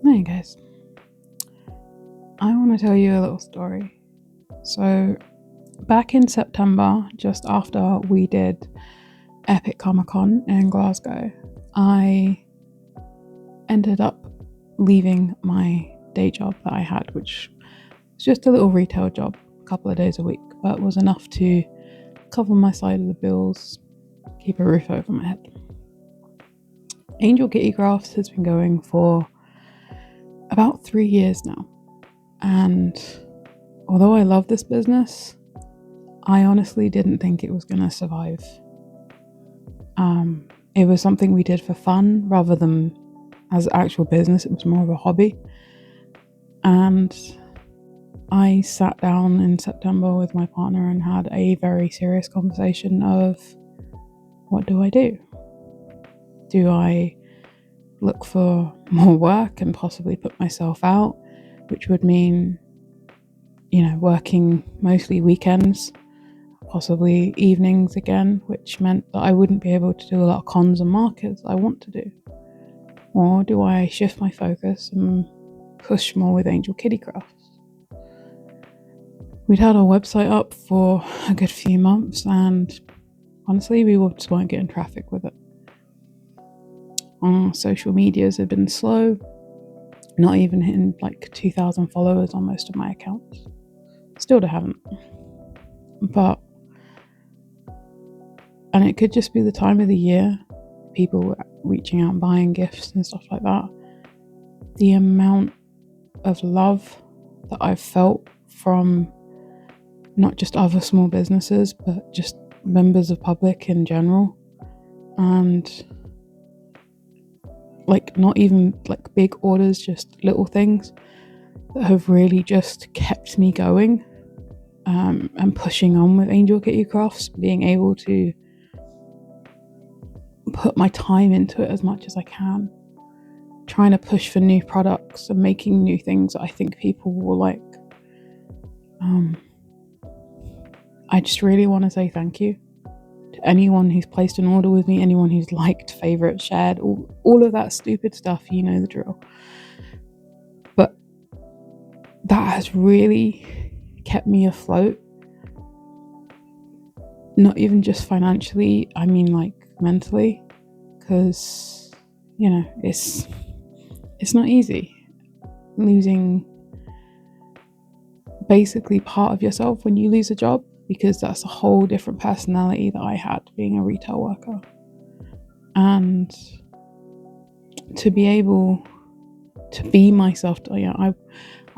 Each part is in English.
Hey guys, I want to tell you a little story. So, back in September, just after we did Epic Comic Con in Glasgow, I ended up leaving my day job that I had, which was just a little retail job, a couple of days a week, but was enough to cover my side of the bills, keep a roof over my head. Angel Kitty Crafts has been going for about 3 years now, and although I love this business, I honestly didn't think it was going to survive. It was something we did for fun rather than as actual business. It was more of a hobby. And I sat down in September with my partner and had a very serious conversation of, what do I do? Do I look for more work and possibly put myself out, which would mean, working mostly weekends, possibly evenings again, which meant that I wouldn't be able to do a lot of cons and markets I want to do? Or do I shift my focus and push more with Angel Kitty Crafts? We'd had our website up for a good few months, and honestly, we just weren't getting traffic with it. Our social medias have been slow, not even hitting like 2,000 followers on most of my accounts. Still haven't. And it could just be the time of the year, people reaching out and buying gifts and stuff like that. The amount of love that I've felt from not just other small businesses, but just members of public in general, and not even big orders, just little things that have really just kept me going, and pushing on with Angel Kitty Crafts, being able to put my time into it as much as I can, trying to push for new products and making new things that I think people will like. I just really want to say thank you to anyone who's placed an order with me, anyone who's liked, favorite, shared, all of that stupid stuff, you know the drill. But that has really kept me afloat, not even just financially, I mean mentally, because it's not easy losing basically part of yourself when you lose a job, because that's a whole different personality that I had being a retail worker. And to be able to be myself, I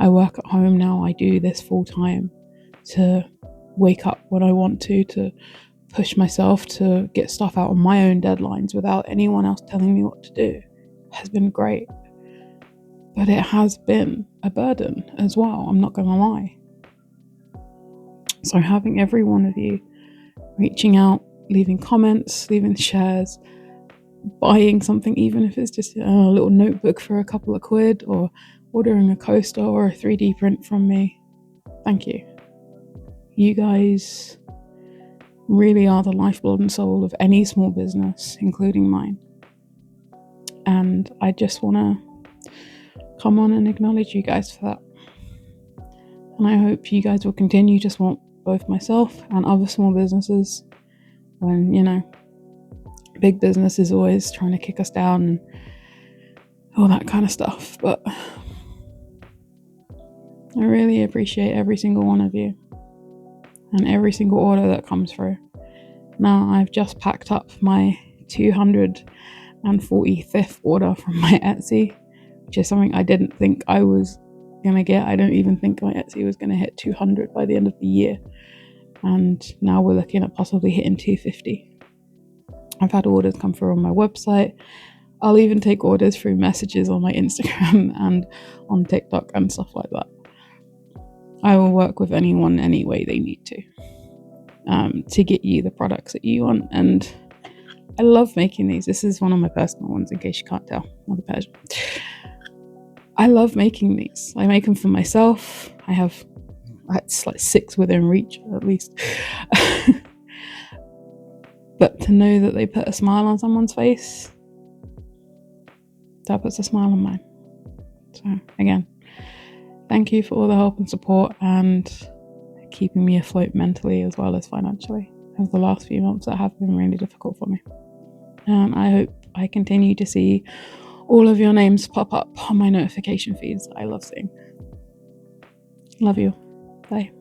work at home now, I do this full time, to wake up when I want to push myself to get stuff out on my own deadlines without anyone else telling me what to do, has been great. But it has been a burden as well, I'm not gonna lie. So having every one of you reaching out, leaving comments, leaving shares, buying something, even if it's just a little notebook for a couple of quid, or ordering a coaster or a 3D print from me, thank you. You guys really are the lifeblood and soul of any small business, including mine. And I just want to come on and acknowledge you guys for that. And I hope you guys will continue to support both myself and other small businesses when, big business is always trying to kick us down and all that kind of stuff. But I really appreciate every single one of you and every single order that comes through. Now, I've just packed up my 245th order from my Etsy, which is something I didn't think I was going to get. I don't even think my Etsy was going to hit 200 by the end of the year. And now we're looking at possibly hitting 250. I've had orders come through on my website. I'll even take orders through messages on my Instagram and on TikTok and stuff like that. I will work with anyone any way they need to get you the products that you want. And I love making these. This is one of my personal ones, in case you can't tell. Another Persian. I love making these. I make them for myself. I have 6 within reach, at least. But to know that they put a smile on someone's face, that puts a smile on mine. So again, thank you for all the help and support and keeping me afloat mentally as well as financially over the last few months that have been really difficult for me. I hope I continue to see all of your names pop up on my notification feeds. I love seeing. Love you. Bye.